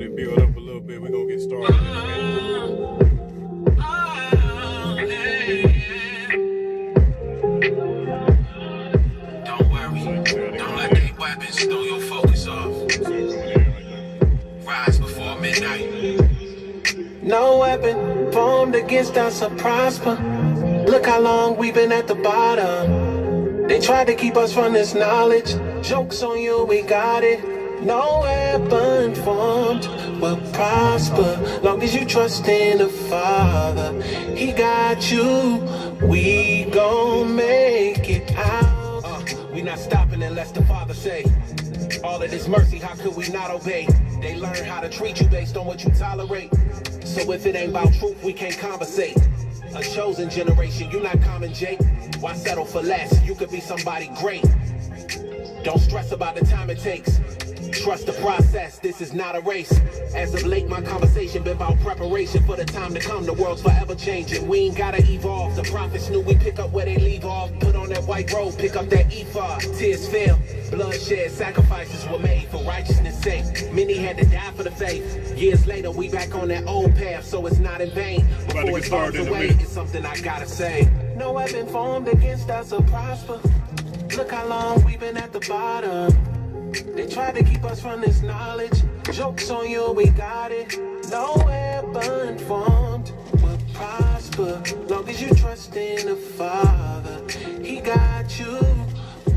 let it build up a little bit. We're gonna get started in a minute. Don't worry, don't let these weapons throw your focus off. Rise before midnight. No weapon formed against us will prosper. Look how long we've been at the bottom. They tried to keep us from this knowledge. Jokes on you, we got it. No weapon formed will prosper. Long as you trust in the Father, He got you. We gon' make it out. We not stopping unless the Father say. All of this mercy, how could we not obey? They learn how to treat you based on what you tolerate. So if it ain't about truth, we can't conversate. A chosen generation, you not common, Jake. Why settle for less? You could be somebody great. Don't stress about the time it takes. Trust the process, this is not a race. As of late, my conversation been about preparation for the time to come. The world's forever changing, we ain't gotta evolve. The prophets knew we pick up where they leave off. Put on that white robe, pick up that ephod. Tears fell, bloodshed, sacrifices were made for righteousness' sake. Many had to die for the faith. Years later, we back on that old path, so it's not in vain. Before it falls away, it's something I gotta say. No weapon formed against us will prosper. Look how long we've been at the bottom. They tried to keep us from this knowledge. Jokes on you, we got it. No weapon formed will prosper. Long as you trust in the Father, He got you.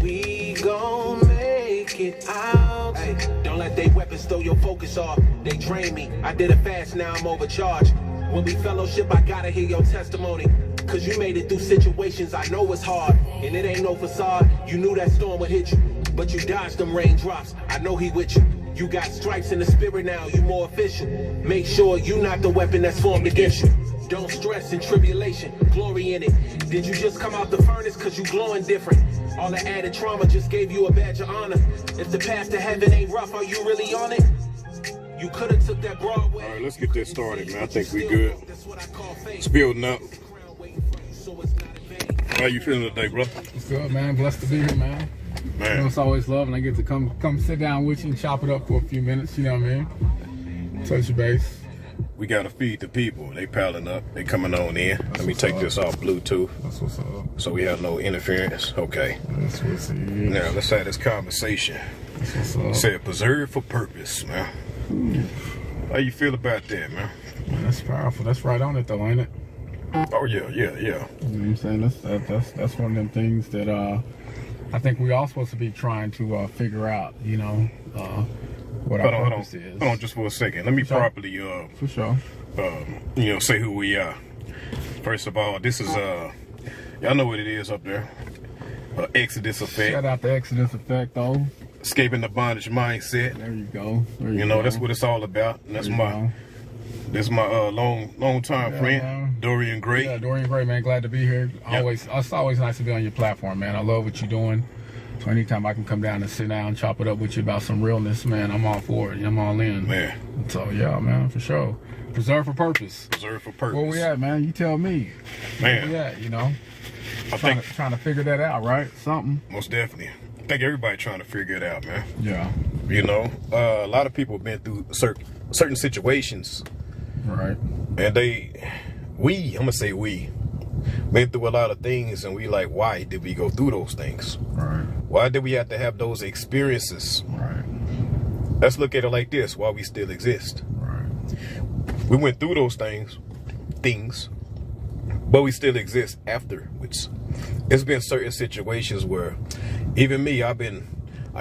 We gon' make it out. Hey, don't let they weapons throw your focus off. They drain me. I did it fast, now I'm overcharged. When we fellowship, I gotta hear your testimony. Cause you made it through situations I know it's hard. And it ain't no facade. You knew that storm would hit you, but you dodged them raindrops. I know He with you. You got stripes in the spirit now, you more official. Make sure you not the weapon that's formed against you. Don't stress in tribulation, glory in it. Did you just come out the furnace cause you glowing different? All the added trauma just gave you a badge of honor. If the path to heaven ain't rough, are you really on it? You could've took that broad way. All right, let's get this started, man. I think we good. It's building up. How you feeling today, bro? What's good, man? Blessed to be here, man. Man. You know, it's always love, and I get to come sit down with you and chop it up for a few minutes, you know what I mean? Touch your base. We gotta feed the people. They piling up. They coming on in. Let me take this off Bluetooth. That's what's up. So we have no interference. Okay. That's what's up. Now let's have this conversation. That's what's up. Said preserve for purpose, man. How you feel about that, man? That's powerful. That's right on it, though, ain't it? Oh yeah. You know what I'm saying? That's one of them things that I think we all supposed to be trying to figure out, you know, what our purpose is. Hold on just for a second. Let me properly for sure. You know, say who we are. First of all, this is y'all know what it is up there. Exodus Effect. Shout out to Exodus Effect, though. Escaping the bondage mindset. There you go. You know, that's what it's all about. And that's my long time friend, man. Dorian Gray. Yeah, Dorian Gray, man. Glad to be here. It's always nice to be on your platform, man. I love what you're doing. So anytime I can come down and sit down and chop it up with you about some realness, man, I'm all for it. I'm all in. Man. So yeah, man, for sure. Preserve for purpose. Preserve for purpose. Where we at, man? You tell me. Man. Where we at, you know? Trying to figure that out, right? Something. Most definitely. I think everybody trying to figure it out, man. Yeah. You know, a lot of people have been through certain situations. Right. And I'm gonna say we, been through a lot of things, and we like, why did we go through those things? Right. Why did we have to have those experiences? Right. Let's look at it like this, why we still exist. Right. We went through those things, but we still exist afterwards. It's been certain situations where even me, I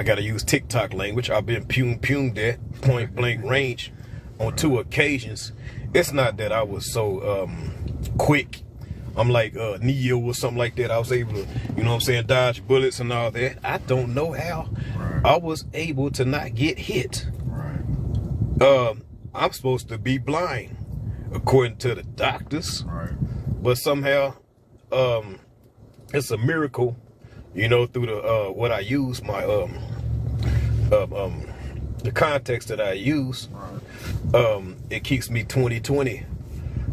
gotta use TikTok language, I've been pumed at point blank range on 2 occasions. It's not that I was so quick. I'm like Neo or something like that. I was able to, you know what I'm saying, dodge bullets and all that. I don't know how I was able to not get hit. Right. I'm supposed to be blind, according to the doctors. Right. But somehow, it's a miracle, you know, through the what I use, my the context that I use. Right. It keeps me 20/20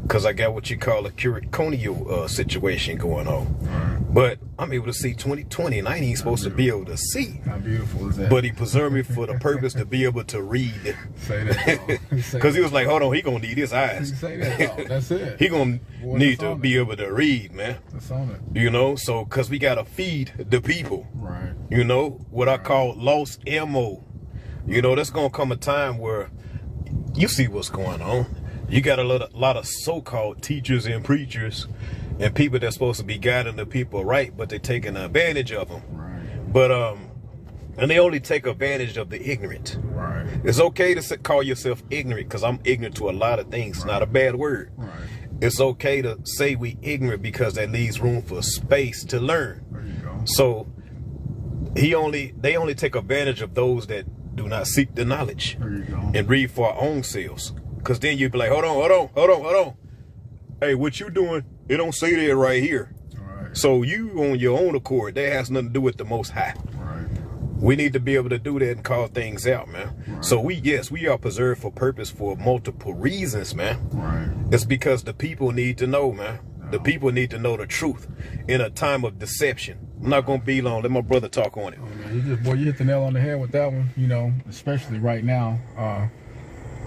because I got what you call a curiconial situation going on. Right. But I'm able to see 2020, and I ain't even supposed to be able to see. How beautiful is that? But he preserved me for the purpose to be able to read. Say that. Because he was like, hold on, he gonna need his eyes. Say that. Dog. That's it. He gonna need to be able to read, man. That's on it. You know, so because we gotta feed the people. Right. You know, what I call lost ammo. You know, there's gonna come a time where you see what's going on. You got a lot of so-called teachers and preachers and people that's supposed to be guiding the people right, but they're taking advantage of them. Right. But and they only take advantage of the ignorant. Right. It's okay to call yourself ignorant, because I'm ignorant to a lot of things. It's not a bad word. Right. It's okay to say we ignorant, because that leaves room for space to learn. There you go. So they only take advantage of those that do not seek the knowledge There you go. and read for our own selves. Because then you'd be like, hold on. Hey, what you doing? It don't say that right here. Right. So you on your own accord. That has nothing to do with the Most High. Right. We need to be able to do that and call things out, man. Right. So we are preserved for purpose for multiple reasons, man. Right. It's because the people need to know, man. The people need to know the truth in a time of deception. I'm not gonna be long. Let my brother talk on it. Oh, man, you hit the nail on the head with that one. You know, especially right now.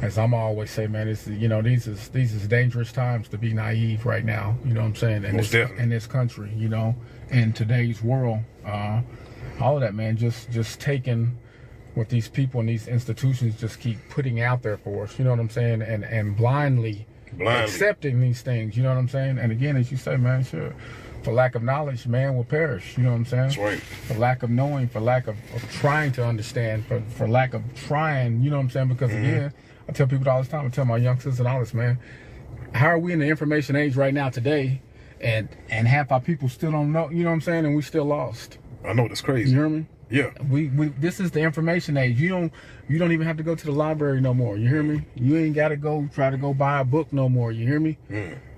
As I'm always say, man, it's, you know, these is dangerous times to be naive right now. You know what I'm saying? In this country, you know, in today's world, all of that, man, just taking what these people and these institutions just keep putting out there for us. You know what I'm saying? And blindly accepting these things. You know what I'm saying? And again, as you say, man, sure. For lack of knowledge, man will perish. You know what I'm saying? That's right. For lack of knowing, for lack of trying to understand, for lack of trying, you know what I'm saying? Because again, I tell people all this time, I tell my youngsters and all this, man, how are we in the information age right now today, and half our people still don't know, you know what I'm saying? And we still lost. I know, that's crazy. You hear me? Yeah. We this is the information age. You don't even have to go to the library no more. You hear me? You ain't got to try to go buy a book no more. You hear me?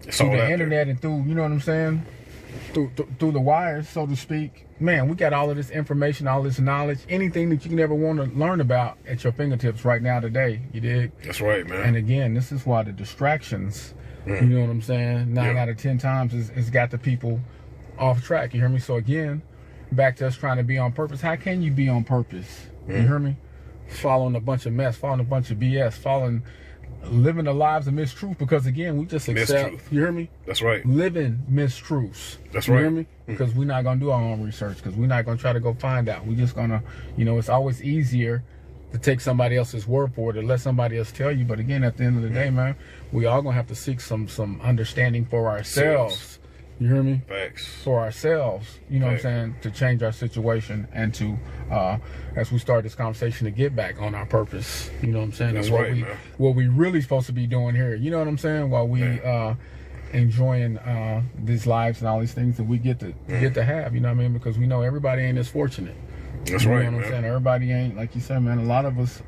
It's Through all the out internet and through, you know what I'm saying? Through the wires, so to speak. Man, we got all of this information, all this knowledge, anything that you can ever want to learn about at your fingertips right now today. You dig? That's right, man. And again, this is why the distractions, you know what I'm saying, 9 out of 10 times is got the people off track. You hear me? So again, back to us trying to be on purpose. How can you be on purpose? You hear me? Following a bunch of mess, following a bunch of BS, living the lives of mistruth, because again, we just accept. Mistruth. You hear me? That's right. Living mistruths. That's You right. hear me? Because we're not gonna do our own research, because we're not gonna try to go find out. We're just gonna, you know, it's always easier to take somebody else's word for it, or let somebody else tell you. But again, at the end of the day, man, we all gonna have to seek some understanding for ourselves. You hear me? Facts. For ourselves, you know what I'm saying, to change our situation, and to, as we start this conversation, to get back on our purpose. You know what I'm saying? That's and right, man. what we really supposed to be doing here. You know what I'm saying? While we enjoying these lives and all these things that we get to have. You know what I mean? Because we know everybody ain't as fortunate. That's you right, know what I'm man. saying? Everybody ain't, like you said, man. A lot of us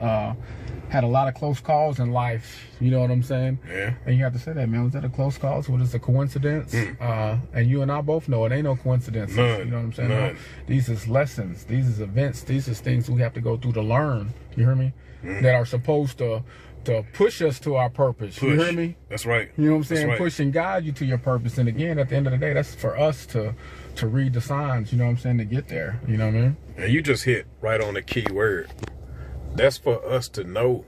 had a lot of close calls in life. You know what I'm saying? Yeah. And you have to say that, man. Was that a close call? Was it a coincidence? And you and I both know it ain't no coincidence. None. You know what I'm saying? None. No. These is lessons. These is events. These is things we have to go through to learn. You hear me? That are supposed to push us to our purpose. You hear me? That's right. You know what I'm saying? That's right. Push and guide you to your purpose. And again, at the end of the day, that's for us to read the signs, you know what I'm saying, to get there. You know what I mean? And you just hit right on the key word. That's for us to know.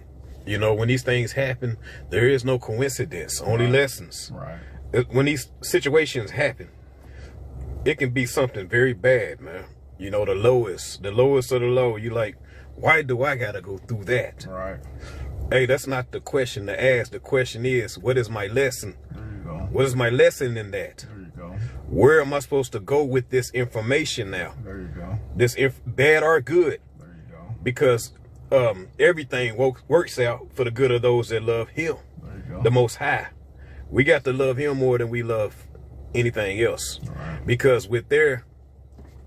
You know, when these things happen, there is no coincidence, only lessons. Right. When these situations happen, it can be something very bad, man. You know, the lowest of the low. You like, why do I gotta go through that? Right. Hey, that's not the question to ask. The question is, what is my lesson? There you go. What is my lesson in that? There you go. Where am I supposed to go with this information now? There you go. This bad or good? There you go. Because everything works out for the good of those that love Him, There you go. the Most High. We got to love Him more than we love anything else. Right. Because with there,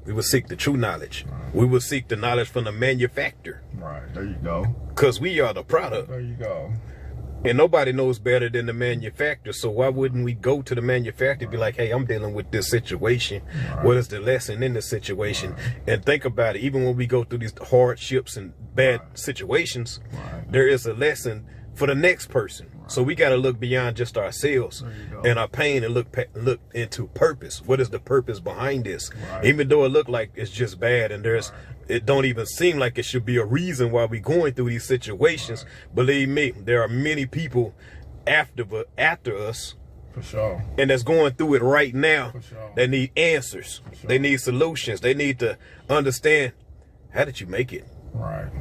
we will seek the true knowledge. Right. We will seek the knowledge from the manufacturer. Right. There you go. Because we are the product. There you go. And nobody knows better than the manufacturer. So why wouldn't we go to the manufacturer and be like, hey, I'm dealing with this situation. Right. What is the lesson in the situation? And think about it. Even when we go through these hardships and bad situations, there is a lesson for the next person. So we got to look beyond just ourselves and our pain and look into purpose. What is the purpose behind this? Even though it look like it's just bad and it don't even seem like it should be a reason why we going through these situations. Believe me, there are many people after us. For sure. And that's going through it right now. For sure. That need answers. Sure. They need solutions. They need to understand, how did you make it? Right.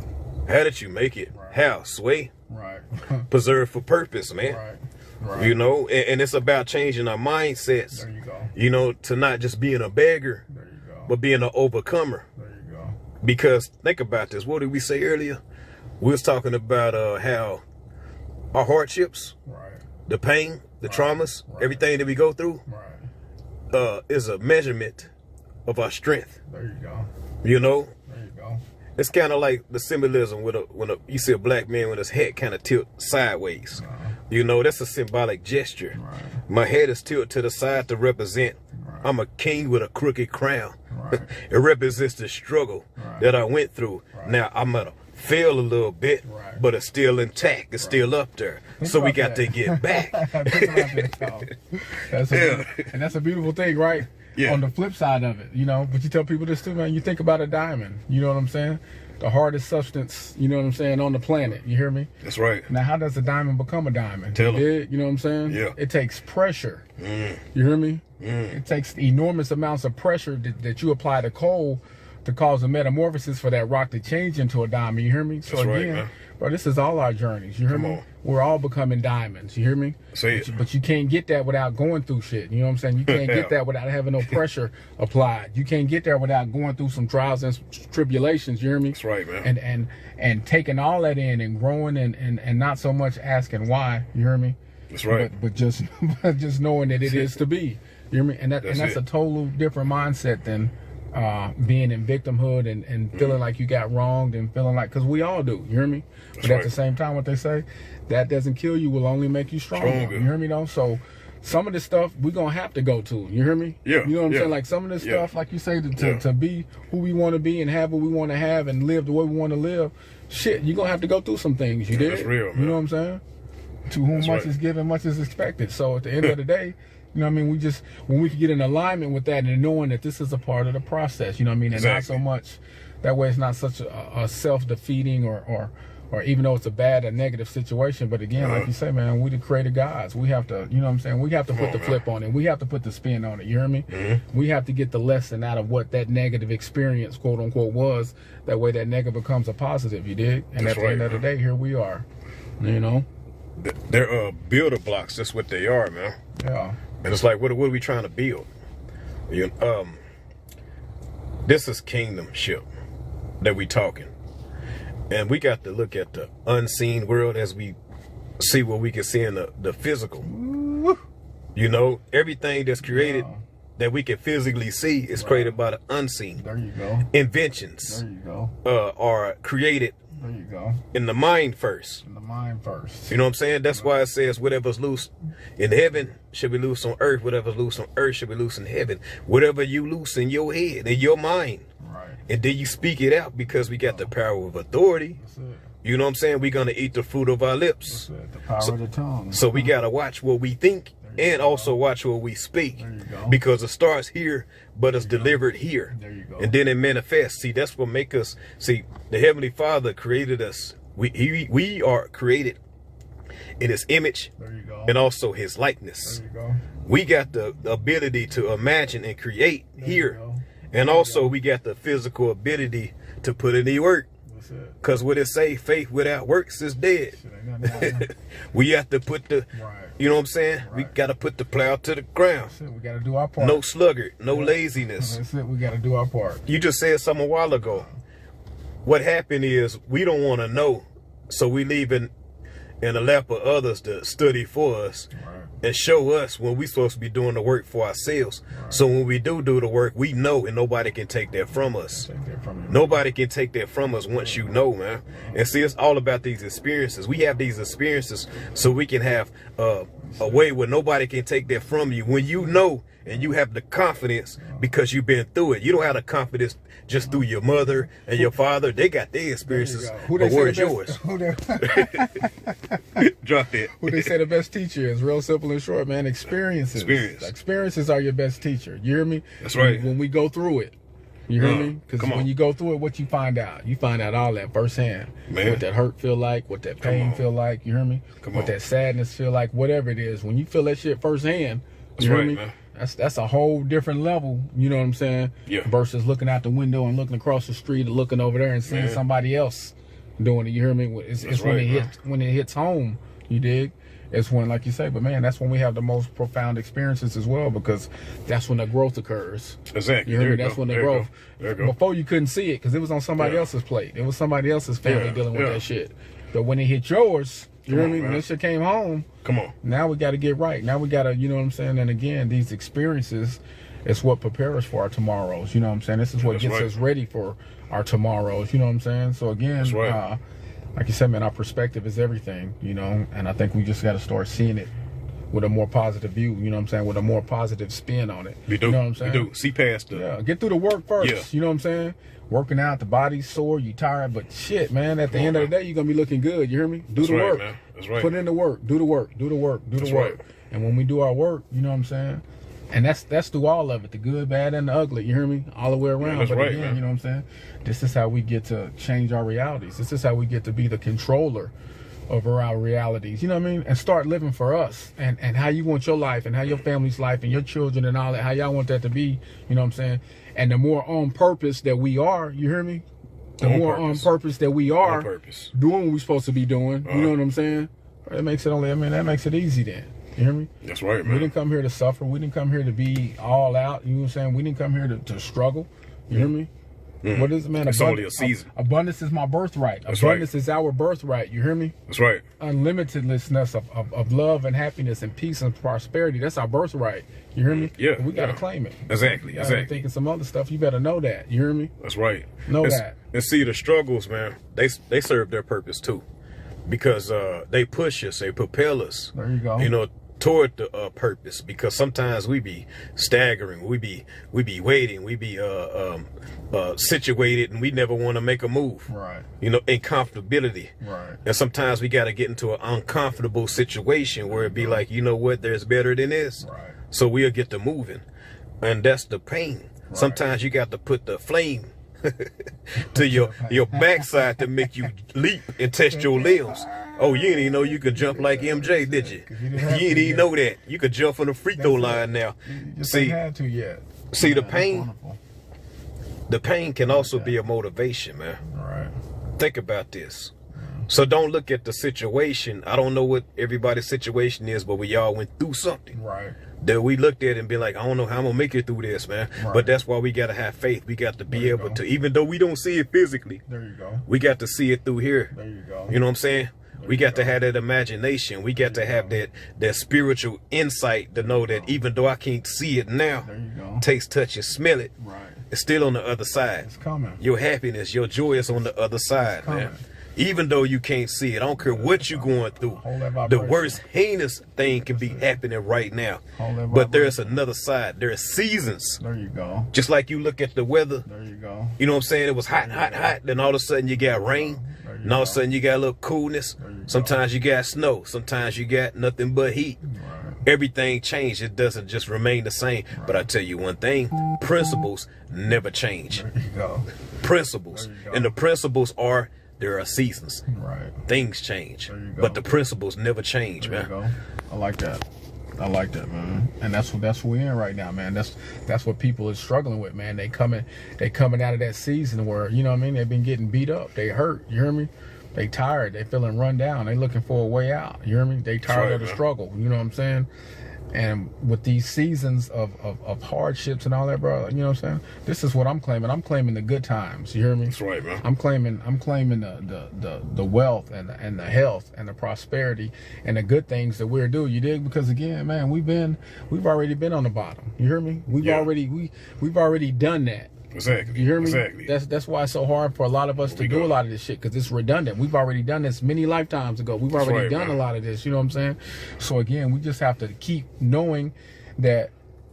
How did you make it? Right. How? Sway? Right. Preserve for purpose, man. Right. Right. You know, and it's about changing our mindsets. There you go. You know, to not just being a beggar, there you go, but being an overcomer. There you go. Because think about this. What did we say earlier? We was talking about how our hardships, the pain, the traumas, everything that we go through, is a measurement of our strength. There you go. You know? There you go. It's kind of like the symbolism when you see a black man with his head kind of tilt sideways. You know, that's a symbolic gesture. My head is tilted to the side to represent I'm a king with a crooked crown. It represents the struggle that I went through. Now I'm gonna fail a little bit, but it's still intact. It's still up there. So we got to get back. And that's a beautiful thing, right? Yeah. On the flip side of it, you know, but you tell people this too, man. You think about a diamond, you know what I'm saying? The hardest substance, you know what I'm saying, on the planet. You hear me? That's right. Now, how does a diamond become a diamond? Tell them. You know what I'm saying? Yeah. It takes pressure. You hear me? It takes enormous amounts of pressure that you apply to coal to cause a metamorphosis for that rock to change into a diamond. You hear me? So That's again, right, bro, this is all our journeys. You hear me? On. We're all becoming diamonds. You hear me? Say it. But you can't get that without going through shit. You know what I'm saying? You can't get that without having no pressure applied. You can't get there without going through some trials and tribulations. You hear me? That's right, man. And taking all that in and growing and not so much asking why. You hear me? That's right. But just knowing that it is to be. You hear me? And that's a total different mindset than being in victimhood and feeling like you got wronged and feeling like, because we all do, you hear me? But at the same time, what they say, that doesn't kill you, will only make you stronger. You hear me though? So some of this stuff we're gonna have to go to, you hear me? Yeah. You know what I'm saying? Like some of this stuff, like you say, to be who we want to be and have what we want to have and live the way we want to live, shit, you're gonna have to go through some things. You did? That's real, man. You know what I'm saying? To whom much is given, much is expected. So at the end of the day, you know what I mean? When we can get in alignment with that and knowing that this is a part of the process, you know what I mean? And not so much, that way it's not such a self-defeating or even though it's a negative situation. But again, like you say, man, we the creative gods. We have to, you know what I'm saying? We have to put the flip on it. We have to put the spin on it. You hear me? We have to get the lesson out of what that negative experience, quote unquote, was. That way that negative becomes a positive, you dig? And at the end of the day, here we are, you know? They're builder blocks. That's what they are, man. Yeah. And it's like, what are we trying to build? This is kingdomship that we talking. And we got to look at the unseen world as we see what we can see in the physical. You know, everything that's created that we can physically see is created by the unseen. There you go. Inventions. There you go. Are created. There you go. In the mind first. In the mind first. You know what I'm saying? That's why it says whatever's loose in heaven should be loose on earth. Whatever's loose on earth should be loose in heaven. Whatever you loose in your head, in your mind. Right. And then you speak it out because we got the power of authority. That's it. You know what I'm saying? We're going to eat the fruit of our lips. That's it. The power of the tongue. So we got to watch what we think and also watch what we speak. There you go. Because it starts here, but it's delivered here. There you go. And then it manifests. See, that's what make us, see, the Heavenly Father created us. We are created in His image. There you go. And also His likeness. There you go. We got the ability to imagine and create here. And also we got the physical ability to put in the work. Because what it say, faith without works is dead. We have to put the, you know what I'm saying? We got to put the plow to the ground. We got to do our part. No sluggard, no laziness. That's it. We got to do our part. You just said something a while ago. What happened is we don't want to know, so we leave in the lap of others to study for us and show us when we supposed to be doing the work for ourselves. So when we do the work, we know, and nobody can take that from us. Nobody can take that from us once you know, man. And see, it's all about these experiences. We have these experiences so we can have a way where nobody can take that from you. When you know and you have the confidence because you've been through it. You don't have the confidence just through your mother and your father. They got their experiences, but where's yours? Drop it. Who they say the best teacher is? Real simple and short, man. Experiences. Experiences are your best teacher. You hear me? That's right. When we go through it. You hear me? Because when you go through it, what you find out? You find out all that firsthand. Man. What that hurt feel like, what that pain feel like. You hear me? What that sadness feel like, whatever it is. When you feel that shit firsthand, you hear me? Man. That's a whole different level. You know what I'm saying? Yeah. Versus looking out the window and looking across the street and looking over there and seeing somebody else doing it. You hear me? It's when it hits home. You dig? It's when, like you say, but man, that's when we have the most profound experiences as well, because that's when the growth occurs. Exactly. You hear me? That's when the growth. Before you couldn't see it because it was on somebody else's plate. It was somebody else's family dealing with that shit. But when it hit yours, you hear me? When this shit came home, now we got to get right. Now we got to, you know what I'm saying? And again, these experiences is what prepare us for our tomorrows. You know what I'm saying? This is what gets us ready for our tomorrows. You know what I'm saying? So again, like you said, man, our perspective is everything, you know, and I think we just got to start seeing it with a more positive view, you know what I'm saying, with a more positive spin on it. We do. You know what I'm saying? We do. See past it. Yeah, get through the work first, you know what I'm saying? Working out, the body's sore, you tired, but shit, man, at the end of the day, you're going to be looking good, you hear me? Do the work. Man. That's right. Put in the work, do the work, do the work, do the work. And when we do our work, you know what I'm saying? And that's through all of it, the good, bad, and the ugly, you hear me? All the way around. That's but again, you know what I'm saying? This is how we get to change our realities. This is how we get to be the controller over our realities, you know what I mean? And start living for us and how you want your life and how your family's life and your children and all that, how y'all want that to be, you know what I'm saying? And the more on purpose that we are, you hear me? The more on purpose that we are doing what we're supposed to be doing, you know what I'm saying? It makes it only, I mean, that makes it easy then. You hear me? That's right, man. We didn't come here to suffer. We didn't come here to be all out. You know what I'm saying? We didn't come here to struggle. You hear me? What is it, man? It's only a season. Abundance is my birthright. That's Abundance is our birthright. You hear me? That's right. Unlimitedness of love and happiness and peace and prosperity. That's our birthright. You hear me? Yeah. But we got to claim it. Exactly. Thinking some other stuff. You better know that. You hear me? That's right. Know that. And see, the struggles, man, they serve their purpose too. Because they push us, they propel us. There you go. You know, toward the purpose, because sometimes we be staggering, we be waiting, we be situated, and we never want to make a move. Right. You know, in comfortability. Right. And sometimes we got to get into an uncomfortable situation where it be like, you know what, there's better than this. Right. So we'll get to moving, and that's the pain. Right. Sometimes you got to put the flame to your backside to make you leap and test your limbs. Oh, you didn't even know you could jump like MJ, did you? You didn't even know that. You could jump from the free throw line now. See, had to yet. See, the pain can also be a motivation, man. All right. Think about this. So don't look at the situation. I don't know what everybody's situation is, but we all went through something. Right. That we looked at and be like, I don't know how I'm gonna make it through this, man. Right. But that's why we gotta have faith. We got to be able to, even though we don't see it physically. There you go. We got to see it through here. There you go. You know what I'm saying? We got to have that imagination. We got to have that spiritual insight to know that even though I can't see it now, taste, touch, and smell it, it's still on the other side. It's coming. Your happiness, your joy is on the other side, man. Even though you can't see it, I don't care what you're going through. The worst heinous thing can be happening right now. But there's another side. There are seasons. There you go. Just like you look at the weather. There you go. You know what I'm saying? It was hot, hot, hot. Then all of a sudden you got rain. And all of a sudden you got a little coolness. Sometimes you got snow. Sometimes you got nothing but heat. Everything changed. It doesn't just remain the same. But I tell you one thing, principles never change. There you go. Principles. And the principles are, there are seasons. Right. Things change. But the principles never change, man. There you go. I like that. I like that, man. And that's what we're in right now, man. That's what people are struggling with, man. They coming out of that season where, you know what I mean, they've been getting beat up. They hurt, you hear me? They tired, they feeling run down. They looking for a way out. You hear me? They tired of the struggle. You know what I'm saying? And with these seasons of hardships and all that, bro, you know what I'm saying? This is what I'm claiming. I'm claiming the good times. You hear me? That's right, man. I'm claiming the wealth and the health and the prosperity and the good things that we're doing. You dig? Because again, man, we've already been on the bottom. You hear me? We've already done that. Exactly. You hear me? Exactly. That's why it's so hard for a lot of us to do a lot of this shit, because it's redundant. We've already done this many lifetimes ago. We've already done a lot of this. You know what I'm saying? So again, we just have to keep knowing that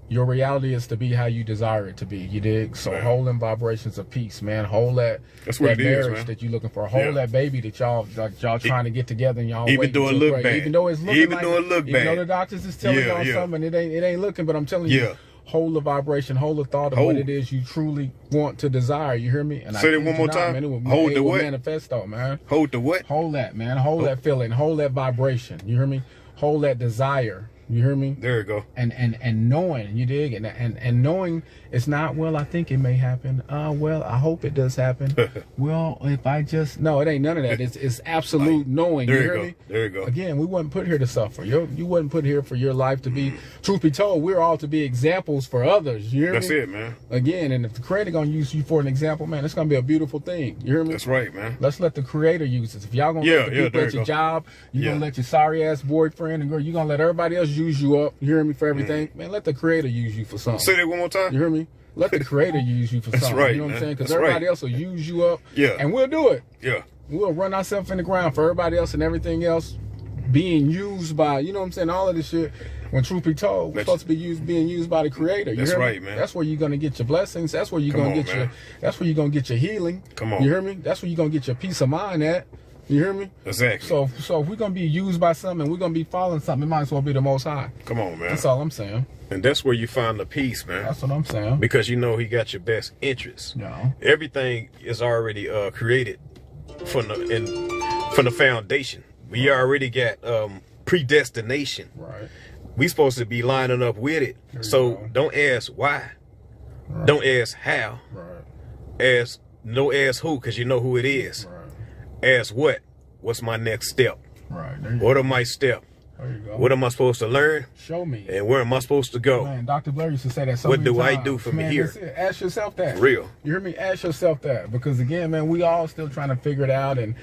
your reality is to be how you desire it to be. You dig? So holding vibrations of peace, man. Hold that marriage that you're looking for. Hold that baby that y'all trying to get together and y'all even though it look bad. Even though it's looking even though it look bad. Even though the doctors is telling y'all something, it ain't looking. But I'm telling you, hold the vibration, hold the thought of what it is you truly want to desire. You hear me? And say it one more time. Man, hold the what? Manifesto, man. Hold the what? Hold that, man. Hold that feeling. Hold that vibration. You hear me? Hold that desire. You hear me? There you go. And knowing, you dig? And knowing it's not, well, I think it may happen. Well, I hope it does happen. Well, if I just, no, it ain't none of that. It's absolute knowing. There you hear me? There you go. Again, we wasn't put here to suffer. You wasn't put here for your life to be, truth be told, we're all to be examples for others. You hear me? That's it, man. Again, and if the Creator gonna use you for an example, man, it's gonna be a beautiful thing. You hear me? That's right, man. Let's let the Creator use us. If y'all gonna let the people at your job, you gonna let your sorry ass boyfriend and girl, you gonna let everybody else use you up. You hear me? For everything, man, let the Creator use you for something. Say that one more time. You hear me? Let the Creator use you for something. Right, you know what I'm saying? Because That's everybody else will use you up. Yeah. And we'll do it. Yeah. We'll run ourselves in the ground for everybody else and everything else being used by, you know what I'm saying? All of this shit. When truth be told, we're supposed to be being used by the Creator. You That's hear right, me? man. That's where you're gonna get your blessings. That's where you're gonna get that's where you're gonna get your healing. Come on. You hear me? That's where you're gonna get your peace of mind at. You hear me? Exactly. So if we're gonna be used by something and we're gonna be following something, it might as well be the Most High. Come on, man. That's all I'm saying. And that's where you find the peace, man. That's what I'm saying. Because you know He got your best interests. Yeah. Everything is already created from the foundation. We already got predestination. Right. We supposed to be lining up with it. So don't ask why. Right. Don't ask how. Right. Ask who, because you know who it is. Right. Ask what? What's my next step? Right. What are my steps? There you go. What am I supposed to learn? Show me. And where am I supposed to go? Man, Dr. Blair used to say that so what many do times. I do from man, here? That's it. Ask yourself that. For real. You hear me? Ask yourself that. Because again, man, we all still trying to figure it out and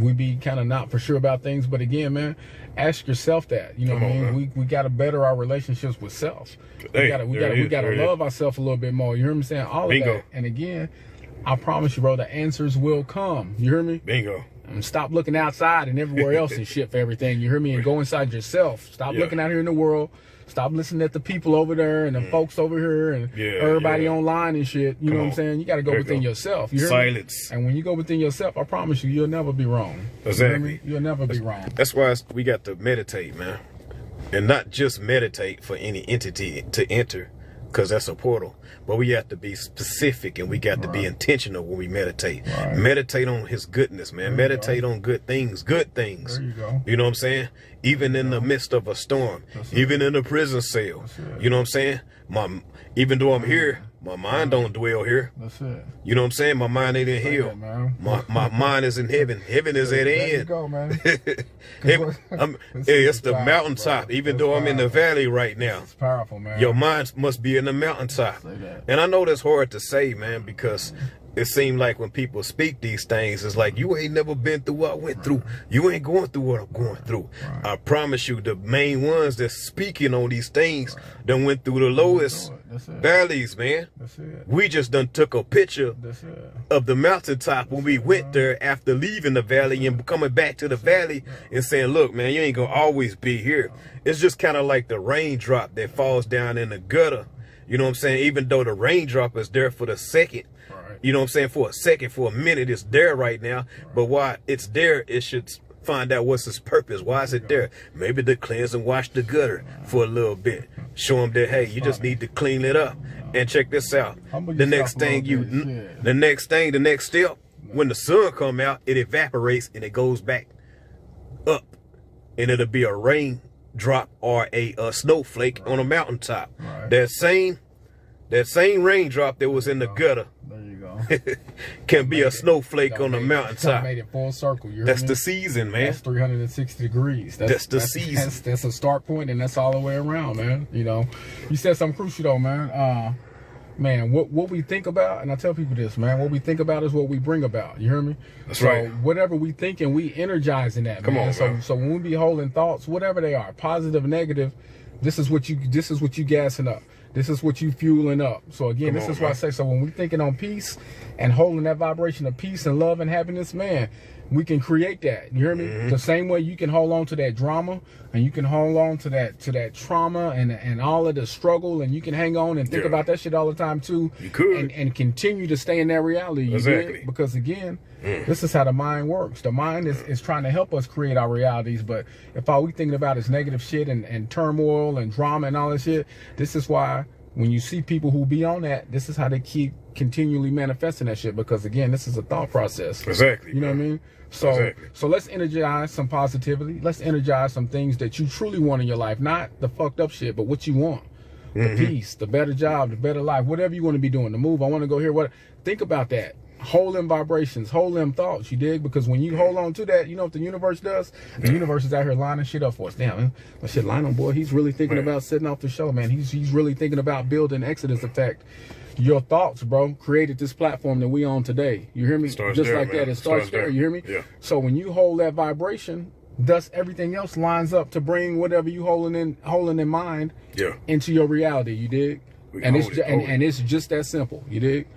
we be kind of not for sure about things. But again, man, ask yourself that. You know what I mean? We got to better our relationships with self. We got to love ourselves a little bit more. You hear me saying? All of that. And again, I promise you, bro, the answers will come. You hear me? Bingo. And stop looking outside and everywhere else and shit for everything. You hear me? And go inside yourself. Stop looking out here in the world. Stop listening at the people over there and the folks over here and everybody online and shit. You know what I'm saying? You got to go within yourself. You hear Silence. Me? And when you go within yourself, I promise you, you'll never be wrong. Exactly. You'll never be wrong. That's why we got to meditate, man. And not just meditate for any entity to enter, because that's a portal. But we have to be specific and we got to be intentional when we meditate. Right. Meditate on His goodness, man. Meditate on good things. Good things. There you go. You know what I'm saying? Even in the midst of a storm. Even in a prison cell. You know what I'm saying? Even though I'm here, my mind don't dwell here. That's it. You know what I'm saying? My mind ain't in hell. My mind is in heaven. Heaven is at the end. There you go, man. It's the mountaintop. Bro. Even though I'm in the valley right now. It's powerful, man. Your mind must be in the mountaintop. And I know that's hard to say, man, because it seems like when people speak these things, it's like, you ain't never been through what I went through. You ain't going through what I'm going through. I promise you, the main ones that's speaking on these things done went through the lowest valleys, man. We just done took a picture of the mountaintop when we went there after leaving the valley and coming back to the valley and saying, look, man, you ain't gonna always be here. It's just kind of like the raindrop that falls down in the gutter. You know what I'm saying? Even though the raindrop is there for the second, you know what I'm saying? For a second, for a minute, it's there right now. But while it's there, it should find out what's its purpose. Why is it there? Maybe to cleanse and wash the gutter for a little bit. Show them that, hey, you just need to clean it up. And check this out. The next step, when the sun come out, it evaporates and it goes back up. And it'll be a raindrop or a snowflake on a mountaintop. That same raindrop that was in the gutter can be a snowflake on the mountaintop. Made it full circle. That's the season, man. That's 360 degrees. That's the season. That's a start point, and that's all the way around, man. You know, you said something crucial though, man. Man, what we think about, and I tell people this, man, what we think about is what we bring about. You hear me? That's right. Whatever we think and we energize in that, man. So when we be holding thoughts, whatever they are, positive, negative, this is what you gassing up. This is what you fueling up. So again, this is why I say, so when we thinking on peace and holding that vibration of peace and love and happiness, man, We can create that. You hear me? The same way you can hold on to that drama, and you can hold on to that trauma and all of the struggle, and you can hang on and think about that shit all the time too. You could. And continue to stay in that reality. You Exactly. dig? Because again, this is how the mind works. The mind is trying to help us create our realities, but if all we thinking about is negative shit and turmoil and drama and all that shit, this is why when you see people who be on that, this is how they keep continually manifesting that shit, because again, this is a thought process. Exactly. You know what I mean? So so let's energize some positivity. Let's energize some things that you truly want in your life, not the fucked up shit, but what you want. The peace, the better job, the better life, whatever you want to be doing, the move. I want to go here. What? Think about that. Hold them vibrations, hold them thoughts, you dig? Because when you hold on to that, you know what the universe does? The universe is out here lining shit up for us. Damn, man. My shit, Lionel, boy, he's really thinking about setting off the show, man. He's really thinking about building Exodus effect. Your thoughts, bro, created this platform that we on today. You hear me? Starts Just there, like man. that. It starts there. You hear me? Yeah. So when you hold that vibration, thus everything else lines up to bring whatever you holding in mind into your reality. You dig? And it's just that simple. You dig?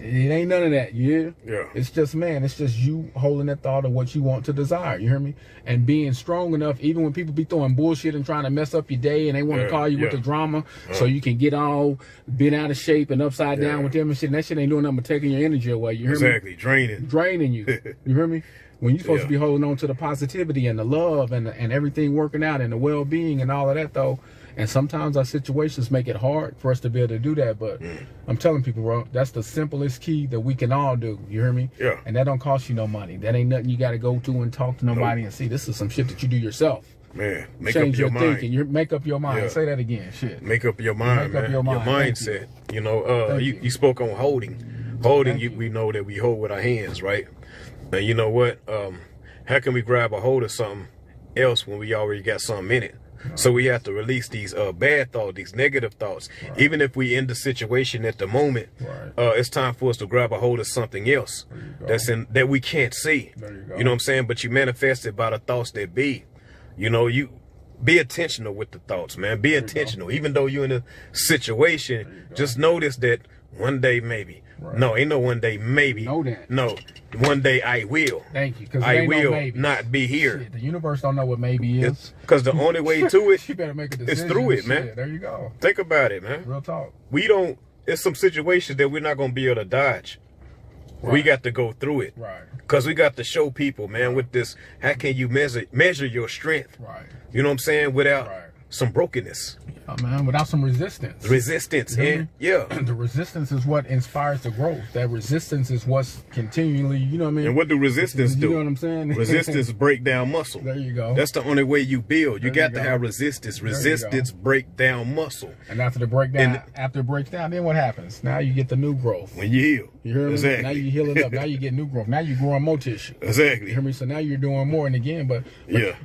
It ain't none of that, yeah? It's just, man, it's just you holding that thought of what you want to desire, you hear me? And being strong enough, even when people be throwing bullshit and trying to mess up your day and they want to call you with the drama so you can get all bent out of shape and upside down with them and shit, and that shit ain't doing nothing but taking your energy away, you hear me? Exactly, Draining you, you hear me? When you're supposed to be holding on to the positivity and the love and everything working out and the well-being and all of that, though. And sometimes our situations make it hard for us to be able to do that. But I'm telling people, bro, that's the simplest key that we can all do. You hear me? Yeah. And that don't cost you no money. That ain't nothing you got to go to and talk to nobody and see. This is some shit that you do yourself. Man, make Change up your mind. thinking. Make up your mind. Say that again. Shit. Make up your mind, Make up man. your mind. mindset. You know, you spoke on holding. We know that we hold with our hands, right? And you know what? How can we grab a hold of something else when we already got something in it? So we have to release these bad thoughts, these negative thoughts. Even if we in the situation at the moment, it's time for us to grab a hold of something else that we can't see. You know what I'm saying? But you manifest it by the thoughts that be. You know, you be intentional with the thoughts, man. Be intentional. Even though you're in a situation, just notice that one day maybe. No, ain't no one day maybe. Know that. No, one day I will. Thank you. Because I will not be here. Shit, the universe don't know what maybe is. Because the only way to it you better make a decision. is through it, man. There you go. Think about it, man. Real talk. It's some situations that we're not going to be able to dodge. We got to go through it. Because we got to show people, man, with this, how can you measure your strength? You know what I'm saying? Without some brokenness. Man, without some resistance. And the resistance is what inspires the growth. That resistance is what's continually, you know what I mean? And what do resistance do? You know what I'm saying? Resistance break down muscle. There you go. That's the only way you build. You got to have resistance. Resistance break down muscle. And after it breaks down, then what happens? Now you get the new growth. When you heal. You hear me? Exactly. Now you healing up. Now you get new growth. Now you're growing more tissue. Exactly. You hear me? So now you're doing more. And again, but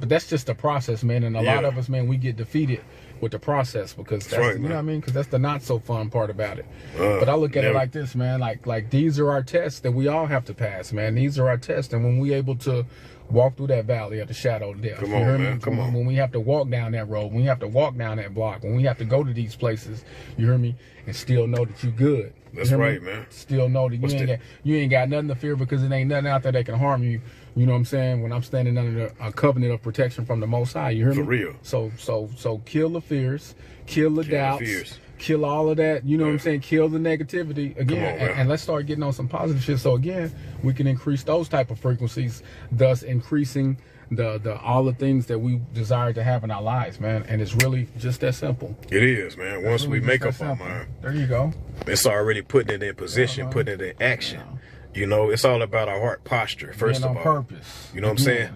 that's just the process, man. And a lot of us, man, we get defeated with the process because that's, you know what I mean? Because that's the not so fun part about it. But I look at it like this, man. Like these are our tests that we all have to pass, man. These are our tests, and when we able to walk through that valley of the shadow of death, Come on, man. Come on. When we have to walk down that road, when we have to walk down that block, when we have to go to these places, you hear me, and still know that you're good. That's right, man. Still know that you ain't got nothing to fear because it ain't nothing out there that can harm you. You know what I'm saying? When I'm standing under a covenant of protection from the Most High, you hear me? For real. So kill the fears, kill the doubts, kill all of that. You know what I'm saying? Kill the negativity again, and let's start getting on some positive shit. So again, we can increase those type of frequencies, thus increasing the all the things that we desire to have in our lives, man. And it's really just that simple. It is, man. Once we make up our mind, there you go. It's already putting it in position, putting it in action. You know, it's all about our heart posture, first of all. Purpose. You know what I'm saying?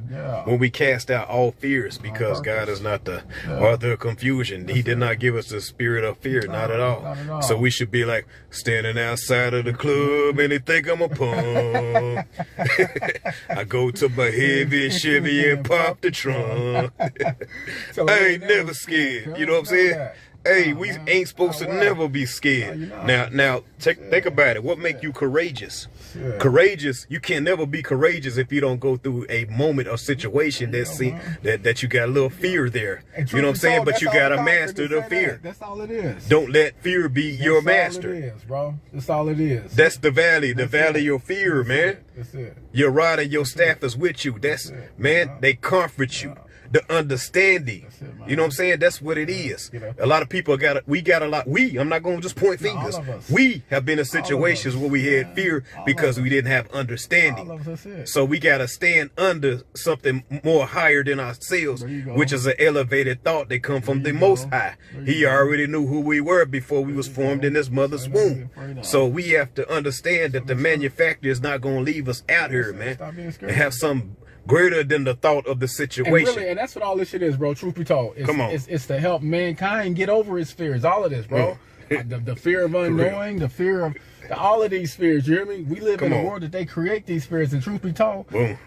When we cast out all fears, because God is not the author of confusion. He did not give us the spirit of fear, not at all. So we should be like standing outside of the club and they think I'm a punk. I go to my heavy and Chevy and pop the trunk. I ain't never scared. You know what I'm saying? Hey, we ain't supposed to never be scared. Now, think about it. What make you courageous? Courageous, you can never be courageous if you don't go through a moment or situation that you got a little fear there. You know what I'm saying? But you gotta master the fear. That's all it is. Don't let fear be your master. That's all it is, bro. That's all it is. That's the valley of your fear, man. That's it. Your rod and your staff is with you. That's, man, they comfort you. The understanding, you know what I'm saying? That's what it is. A lot of people I'm not going to just point fingers. We have been in situations where we had fear because we didn't have understanding. So we got to stand under something more higher than ourselves, which is an elevated thought that come from the Most High. He already knew who we were before we was formed in his mother's womb. So we have to understand that the manufacturer is not going to leave us out here, man, and have some greater than the thought of the situation. And that's what all this shit is, bro. Truth be told, it's to help mankind get over his fears. All of this, bro. The fear of unknowing, the fear of all of these fears. You hear me? We live in a world that they create these fears. And truth be told, the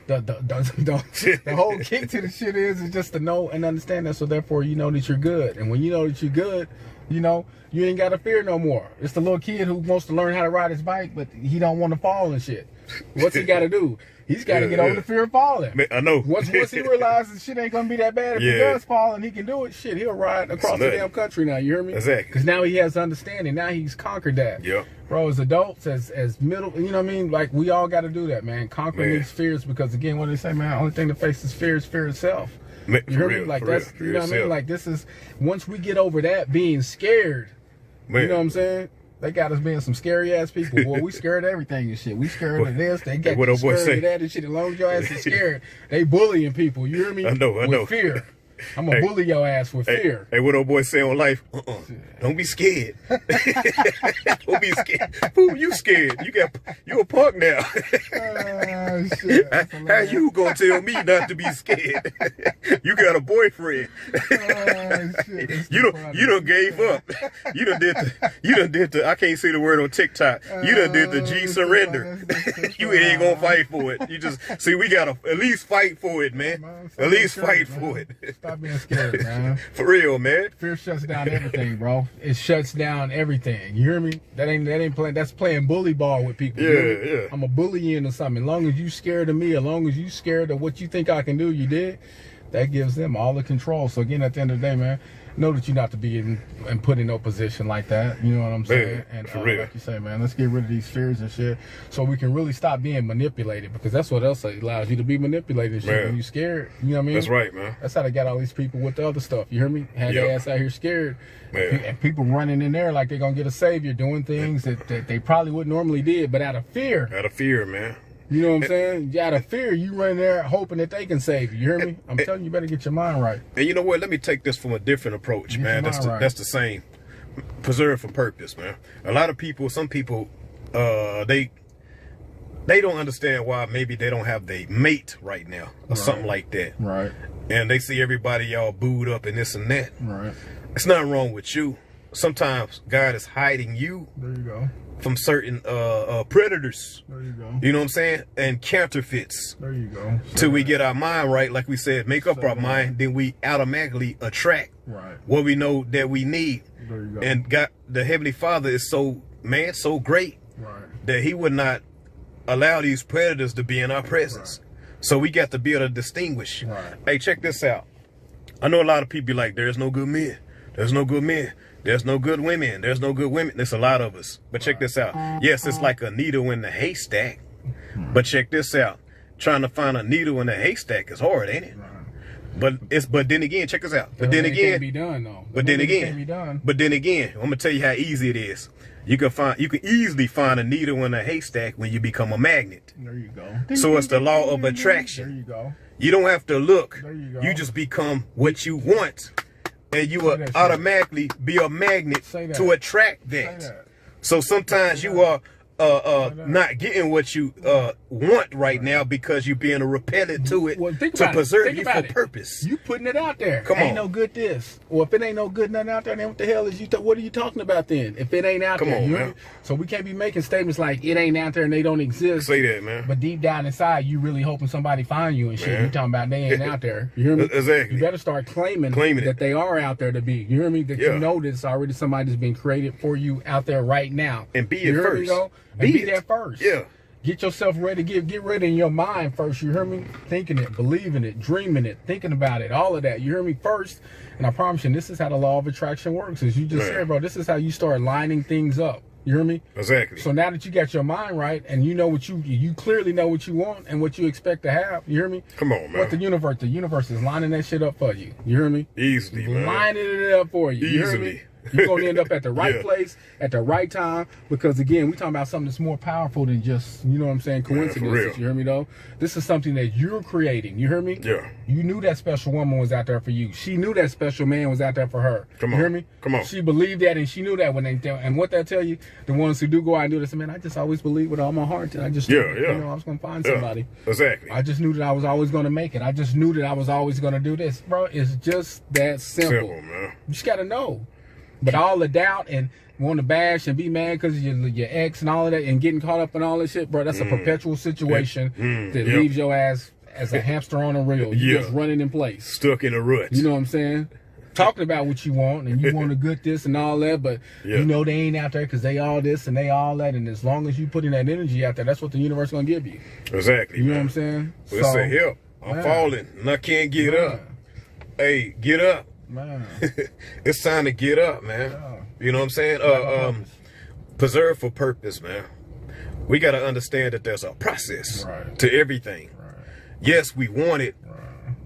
whole kick to the shit is just to know and understand that. So therefore, you know that you're good. And when you know that you're good, you know, you ain't got to fear no more. It's the little kid who wants to learn how to ride his bike, but he don't want to fall and shit. What's he got to do? He's got to get over the fear of falling. I know. Once he realizes shit ain't going to be that bad, if he does fall and he can do it, shit, he'll ride across the damn country now. You hear me? Exactly. Because now he has understanding. Now he's conquered that. Yeah. Bro, as adults, as middle, you know what I mean? Like, we all got to do that, man. Conquer these fears because, again, what do they say, man? The only thing that faces fear is fear itself. You hear me? Like, that's, you know what I mean? Like, this is, once we get over that being scared, you know what I'm saying? They got us being some scary ass people. Boy, we scared of everything and shit. We scared of this. They got you scared of that and shit. As long as your ass is scared, they bullying people. You hear me? I know. With fear. I'm gonna bully your ass with fear. Hey, what old boy say on life? Don't be scared. Don't be scared. Who you scared? You a punk now. Shit, how you gonna tell me not to be scared? You got a boyfriend. Shit, you done gave up. You done did the I can't say the word on TikTok. You done did the G surrender. You ain't gonna fight for it. You just see we gotta at least fight for it, man. At least fight for it. Stop being scared, man. For real, man. Fear shuts down everything, bro. It shuts down everything. You hear me? That ain't playing. That's playing bully ball with people. Yeah. I'm a bully you into something. As long as you scared of me, as long as you scared of what you think I can do, you did. That gives them all the control. So again, at the end of the day, man, know that you're not to be in and put in no position like that. You know what I'm saying? Man, and for real. like you say, man, let's get rid of these fears and shit, so we can really stop being manipulated. Because that's what else allows you to be manipulated and shit, man. when you're scared. You know what I mean? That's right, man. That's how they got all these people with the other stuff. You hear me? Had their ass out here scared. Man. And people running in there like they're gonna get a savior, doing things that they probably wouldn't normally did, but out of fear. Out of fear, man. You know what I'm saying? Out of fear, you run there hoping that they can save you. You hear me? I'm telling you, you better get your mind right. And you know what? Let me take this from a different approach, man. That's the same. Preserve for purpose, man. A lot of people, some people, they don't understand why maybe they don't have their mate right now or something like that. Right. And they see everybody all booed up and this and that. Right. It's nothing wrong with you. Sometimes God is hiding you. There you go. From certain predators. There you go. You know what I'm saying? And counterfeits. There you go. Till we get our mind right, like we said, make up our mind, then we automatically attract what we know that we need. There you go. And God, the Heavenly Father is so great that he would not allow these predators to be in our presence. So we got to be able to distinguish. Hey, check this out. I know a lot of people be like, there's no good men. There's no good men. There's no good women. There's no good women. There's a lot of us. But check this out. Yes, it's like a needle in the haystack. But check this out. Trying to find a needle in the haystack is hard, ain't it? But then again, check this out. But then again, be done, though. But then again, I'm gonna tell you how easy it is. You can easily find a needle in a haystack when you become a magnet. There you go. So it's the law of attraction. There you go. You don't have to look. There you go. You just become what you want. And you will automatically be a magnet to attract that. So sometimes you are not getting what you want right now because you're being a repellent to it to preserve you for purpose. You putting it out there. Come on. Ain't no good this. Or if it ain't no good nothing out there, then what the hell is you? What are you talking about then? If it ain't out there, Come on, man. So we can't be making statements like it ain't out there and they don't exist. Say that, man. But deep down inside, you really hoping somebody find you and shit. You talking about they ain't out there. You hear me? Exactly. You better start claiming that they are out there to be. You hear me? That you know there's already somebody that's been created for you out there right now. And be it first. Be there first. Yeah. Get yourself ready. Get ready in your mind first. You hear me? Thinking it, believing it, dreaming it, thinking about it, all of that. You hear me first? And I promise you, this is how the law of attraction works. As you just said, bro, this is how you start lining things up. You hear me? Exactly. So now that you got your mind right and you know what you clearly know what you want and what you expect to have, you hear me? Come on, man. What the universe is lining that shit up for you. You hear me? Easily, man. Lining it up for you. You hear me? You're going to end up at the right place at the right time because, again, we're talking about something that's more powerful than just, you know what I'm saying, coincidences. You hear me, though? This is something that you're creating. You hear me? Yeah. You knew that special woman was out there for you. She knew that special man was out there for her. Come on. You hear me? Come on. She believed that and she knew that when they tell. And what they tell you, the ones who do go out and do this, man, I just always believed with all my heart that I just knew, you know, I was going to find somebody. Exactly. I just knew that I was always going to make it. I just knew that I was always going to do this. Bro, it's just that simple. Simple, man. You just got to know. But all the doubt and want to bash and be mad because your ex and all of that and getting caught up in all this shit, bro, that's a perpetual situation that leaves your ass as a hamster on a reel. You just running in place. Stuck in a rut. You know what I'm saying? Talking about what you want and you want a good this and all that, but you know they ain't out there because they all this and they all that. And as long as you putting that energy out there, that's what the universe going to give you. Exactly. You know what I'm saying? Well, say, help. I'm falling and I can't get up. Hey, get up. Man. It's time to get up, man. You know what I'm saying? Preserve for purpose, man. We got to understand that there's a process to everything. Yes, we want it,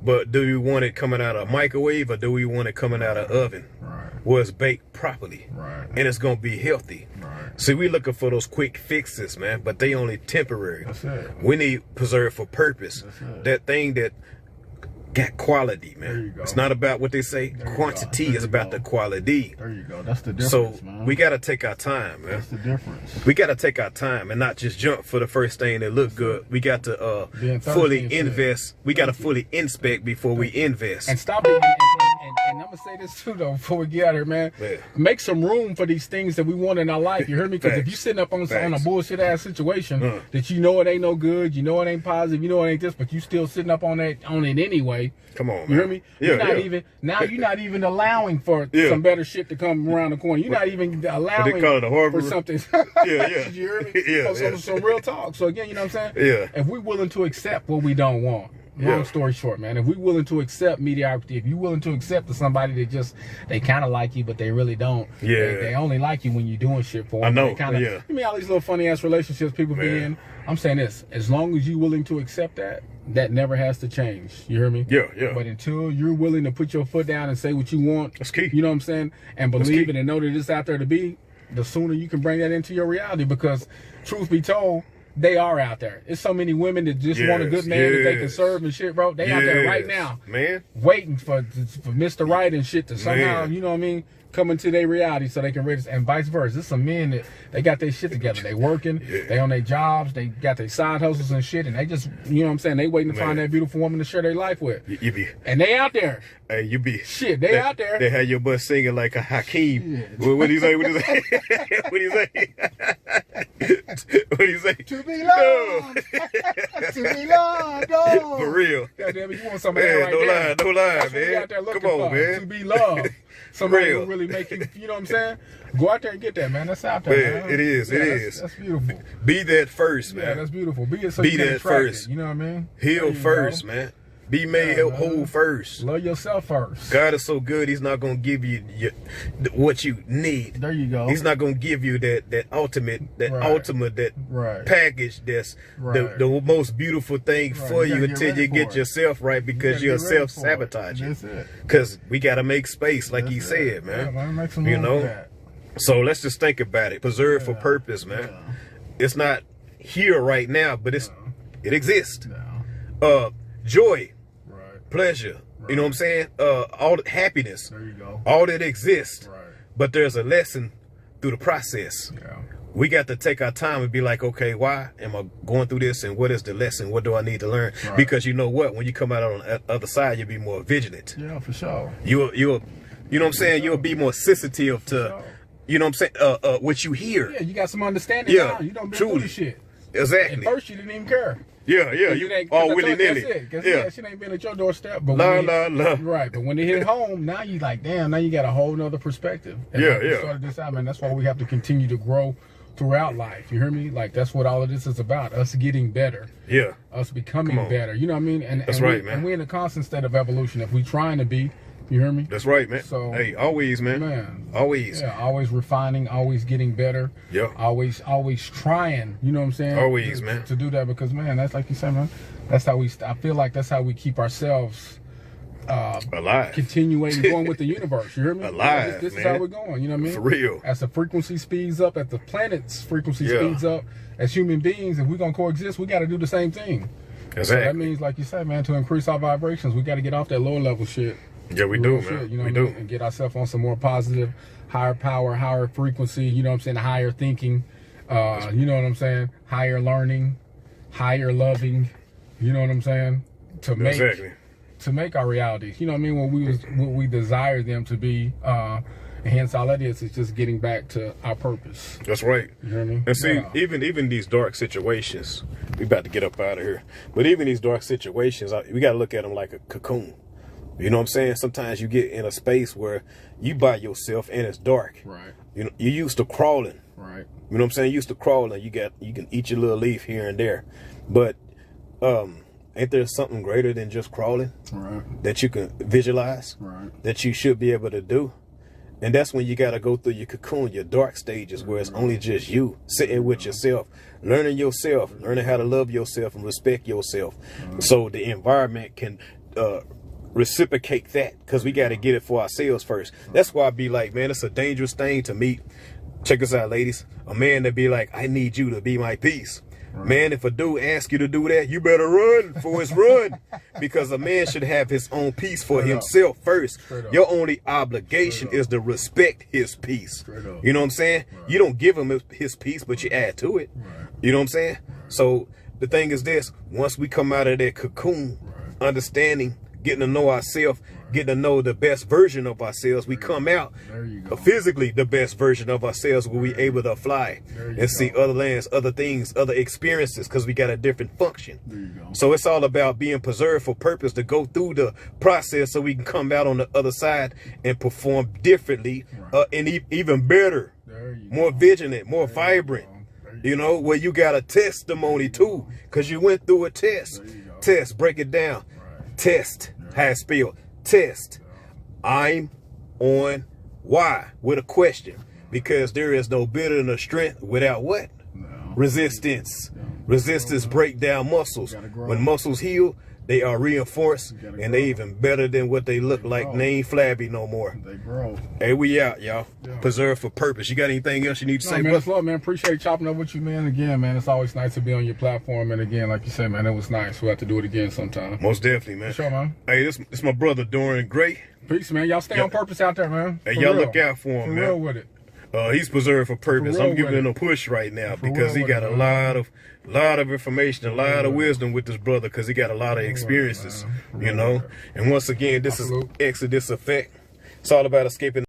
but do we want it coming out of a microwave or do we want it coming out of an oven where it's baked properly and it's going to be healthy? See, we looking for those quick fixes, man, but they only temporary. That's it. We need preserve for purpose. That thing that got quality, man. It's not about what they say quantity, it's about the quality. There you go. That's the difference, so man. we got to take our time, man. That's the difference. We got to take our time and not just jump for the first thing that look good. We got to fully invest. We got to fully inspect before we invest. And stop it. And I'm going to say this too, though, before we get out of here, man. Make some room for these things that we want in our life. You heard me? Because if you sitting up on a bullshit-ass situation that you know it ain't no good, you know it ain't positive, you know it ain't this, but you still sitting up on it anyway. Come on, man. You hear me? You're not even allowing for some better shit to come around the corner. You're not even allowing for something. You hear me? Some real talk. So again, you know what I'm saying? If we're willing to accept what we don't want, long story short, man, if we're willing to accept mediocrity, if you're willing to accept somebody that just, they kind of like you, but they really don't. They only like you when you're doing shit for them. I know. You mean all these little funny ass relationships people be in? I'm saying this, as long as you're willing to accept that, that never has to change. You hear me? But until you're willing to put your foot down and say what you want, that's key. You know what I'm saying? And believe it and know that it's out there to be, the sooner you can bring that into your reality. Because truth be told, they are out there. It's so many women that just want a good man that they can serve and shit, bro. They out there right now, man, waiting for Mr. Right and shit to somehow, you know what I mean, come into their reality so they can raise, and vice versa. There's some men that they got their shit together. They working, they on their jobs, they got their side hustles and shit, and they just, you know what I'm saying, they waiting to find that beautiful woman to share their life with. And they out there. Hey, you be shit. They out there. They had your butt singing like a Hakeem. What do you say? What do you say? What do you say? What do you say? To be loved. To be loved. Oh. For real. God damn it, you want somebody right there. No lie, that's man. What you out there looking Come on, for. Man. To be loved. Somebody who really make you, you know what I'm saying? Go out there and get that, man. That's out there, man. It is. That's beautiful. Be that first, man. Yeah, that's beautiful. Be that first. You know what I mean? Heal first, man. Be made whole first. Love yourself first. God is so good. He's not going to give you what you need. There you go. He's not going to give you that ultimate package that's the most beautiful thing for you until you get yourself right, because you're self-sabotaging. That's it. Because we got to make space, like he said, man. You know? So let's just think about it. Preserve for purpose, man. It's not here right now, but it exists. Joy. Pleasure, you know what I'm saying? All the happiness, there you go. All that exists, but there's a lesson through the process. we got to take our time and be like, okay, why am I going through this, and what is the lesson? What do I need to learn? Right. Because you know what, when you come out on the other side, you'll be more vigilant. Yeah, for sure. You'll you know what I'm saying? You'll be more sensitive to, you know what I'm saying, what you hear. Yeah, you got some understanding now. You don't be through the shit. Exactly. At first, you didn't even care. Yeah, you all willy-nilly. Yeah, shit ain't been at your doorstep. But right, but when they hit home, now you like, damn, now you got a whole nother perspective. And started this out, man. That's why we have to continue to grow throughout life. You hear me? Like, that's what all of this is about. Us getting better. Yeah. Us becoming better. You know what I mean? And that's right, man. And we're in a constant state of evolution. If we trying to be, you hear me? That's right, man. So, hey, always, man. Always. Yeah, always refining, always getting better. Yeah. Always trying, you know what I'm saying? Always, man. To do that, because, man, that's like you said, man. That's how I feel like that's how we keep ourselves alive. Continuing going with the universe. You hear me? Alive, this is how we're going, you know what I mean? For real. As the frequency speeds up, as the planet's frequency speeds up, as human beings, if we're going to coexist, we got to do the same thing. Exactly. So that means, like you said, man, to increase our vibrations, we got to get off that lower level shit. Yeah, we do, man. Shit, you know we what I do. mean? And get ourselves on some more positive, higher power, higher frequency, you know what I'm saying, higher thinking, you know what I'm saying, higher learning, higher loving, you know what I'm saying, to make our realities, you know what I mean, what we desire them to be, and hence all that is just getting back to our purpose. That's right. You hear me? And see, even these dark situations, we about to get up out of here, but even these dark situations, we got to look at them like a cocoon. You know what I'm saying? Sometimes you get in a space where you by yourself and it's dark. Right. You know, you used to crawling. Right. You know what I'm saying? You used to crawling. You can eat your little leaf here and there, but ain't there something greater than just crawling? Right. That you can visualize. Right. That you should be able to do. And that's when you got to go through your cocoon, your dark stages, where it's only just you sitting with yourself, learning how to love yourself and respect yourself. So the environment can reciprocate that, because we got to get it for ourselves first. That's why I be like, man, it's a dangerous thing to meet. Check us out, ladies. A man that be like, I need you to be my peace. Right. Man, if a dude asks you to do that, you better run for his run, because a man should have his own peace for himself first. Your only obligation is to respect his peace. You know what I'm saying? Right. You don't give him his peace, but you add to it. Right. You know what I'm saying? Right. So the thing is this: once we come out of that cocoon, understanding, getting to know ourselves, getting to know the best version of ourselves, we come out physically the best version of ourselves, where we able to fly and see other lands, other things, other experiences, because we got a different function. So it's all about being preserved for purpose, to go through the process so we can come out on the other side and perform differently, and even better, more vigilant, more vibrant. You know, where you got a testimony too, because you went through a test. Test, break it down. Test, how it's spelled. Test. I'm on why with a question, because there is no bitter nor strength without what? Resistance. Resistance break down muscles. When muscles heal, they are reinforced, and they even better than what they look like. They ain't flabby no more. They grow. Hey, we out, y'all. Preserve for purpose. You got anything else you need to say, man? It's love, man. Appreciate chopping up with you, man. Again, man, it's always nice to be on your platform. And again, like you said, man, it was nice. We'll have to do it again sometime. Most definitely, man. For sure, man. Hey, this my brother Dorian Gray. Peace, man. Y'all stay on purpose out there, man. Hey, y'all look out for him, man. For real with it. He's preserved for purpose. I'm giving him a push right now, because he got a lot of information, a lot of wisdom with this brother, because he got a lot of experiences, you know. And once again, this is Exodus Effect. It's all about escaping